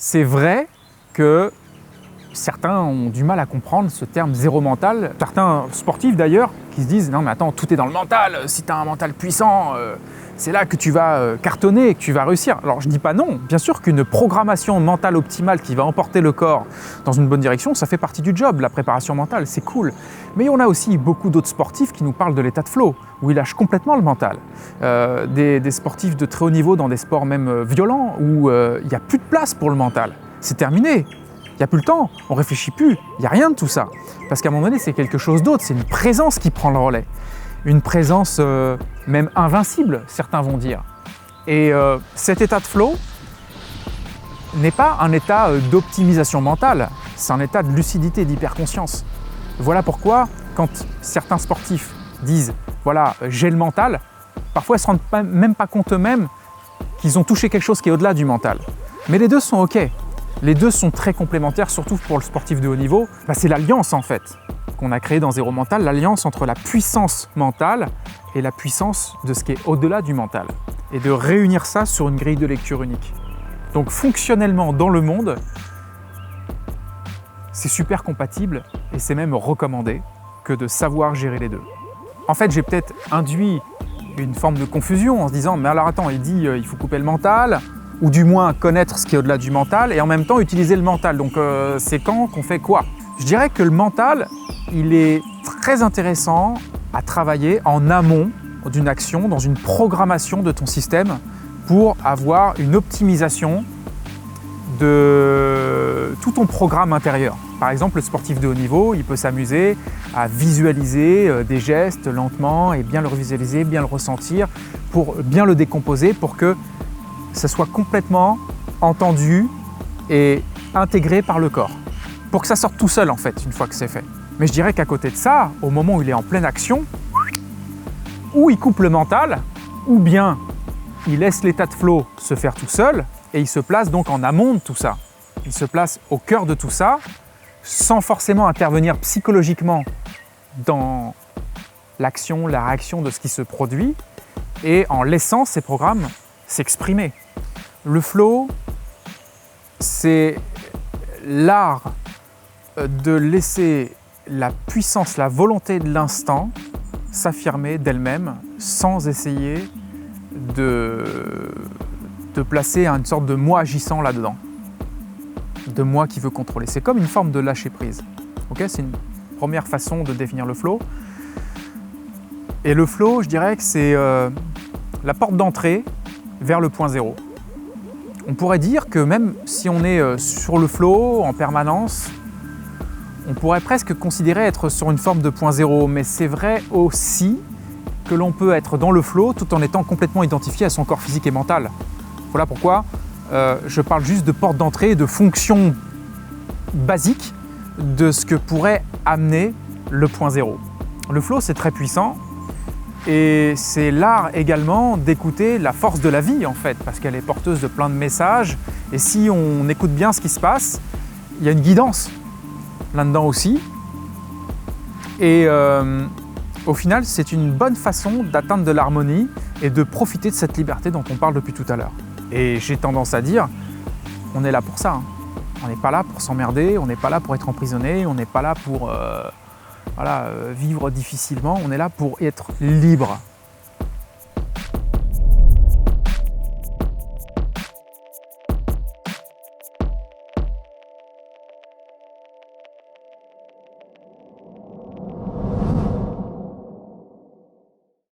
C'est vrai que certains ont du mal à comprendre ce terme zéro mental. Certains sportifs d'ailleurs qui se disent « Non mais attends, tout est dans le mental, si tu as un mental puissant, c'est là que tu vas cartonner, que tu vas réussir. » Alors je dis pas non, bien sûr qu'une programmation mentale optimale qui va emporter le corps dans une bonne direction, ça fait partie du job, la préparation mentale, c'est cool. Mais on a aussi beaucoup d'autres sportifs qui nous parlent de l'état de flow, où ils lâchent complètement le mental. Des sportifs de très haut niveau dans des sports même violents, où il n'y a plus de place pour le mental. C'est terminé. Il n'y a plus le temps, on ne réfléchit plus, il n'y a rien de tout ça. Parce qu'à un moment donné, c'est quelque chose d'autre, c'est une présence qui prend le relais. Une présence même invincible, certains vont dire. Et cet état de flow n'est pas un état d'optimisation mentale, c'est un état de lucidité et d'hyperconscience. Voilà pourquoi, quand certains sportifs disent « voilà, j'ai le mental », parfois ils ne se rendent même pas compte eux-mêmes qu'ils ont touché quelque chose qui est au-delà du mental. Mais les deux sont OK. Les deux sont très complémentaires, surtout pour le sportif de haut niveau. C'est l'alliance en fait qu'on a créée dans Zéro Mental, l'alliance entre la puissance mentale et la puissance de ce qui est au-delà du mental. Et de réunir ça sur une grille de lecture unique. Donc fonctionnellement dans le monde, c'est super compatible et c'est même recommandé que de savoir gérer les deux. En fait, j'ai peut-être induit une forme de confusion en se disant « mais alors attends, il dit il faut couper le mental », ou du moins connaître ce qui est au-delà du mental, et en même temps utiliser le mental. Donc c'est quand qu'on fait quoi? Je dirais que le mental, il est très intéressant à travailler en amont d'une action, dans une programmation de ton système, pour avoir une optimisation de tout ton programme intérieur. Par exemple, le sportif de haut niveau, il peut s'amuser à visualiser des gestes lentement et bien le revisualiser, bien le ressentir, pour bien le décomposer, pour que ça soit complètement entendu et intégré par le corps. Pour que ça sorte tout seul en fait, une fois que c'est fait. Mais je dirais qu'à côté de ça, au moment où il est en pleine action, ou il coupe le mental, ou bien il laisse l'état de flow se faire tout seul, et il se place donc en amont de tout ça. Il se place au cœur de tout ça, sans forcément intervenir psychologiquement dans l'action, la réaction de ce qui se produit, et en laissant ces programmes s'exprimer. Le flow, c'est l'art de laisser la puissance, la volonté de l'instant s'affirmer d'elle-même sans essayer de placer une sorte de moi agissant là-dedans, de moi qui veut contrôler. C'est comme une forme de lâcher prise. Okay, c'est une première façon de définir le flow. Et le flow, je dirais que c'est la porte d'entrée vers le point zéro. On pourrait dire que même si on est sur le flow en permanence, on pourrait presque considérer être sur une forme de point zéro, mais c'est vrai aussi que l'on peut être dans le flow tout en étant complètement identifié à son corps physique et mental. Voilà pourquoi je parle juste de porte d'entrée et de fonction basique de ce que pourrait amener le point zéro. Le flow, c'est très puissant. Et c'est l'art également d'écouter la force de la vie en fait, parce qu'elle est porteuse de plein de messages. Et si on écoute bien ce qui se passe, il y a une guidance là-dedans aussi. Et au final, c'est une bonne façon d'atteindre de l'harmonie et de profiter de cette liberté dont on parle depuis tout à l'heure. Et j'ai tendance à dire, on est là pour ça. Hein. On n'est pas là pour s'emmerder, on n'est pas là pour être emprisonné, on n'est pas là pour vivre difficilement, on est là pour être libre.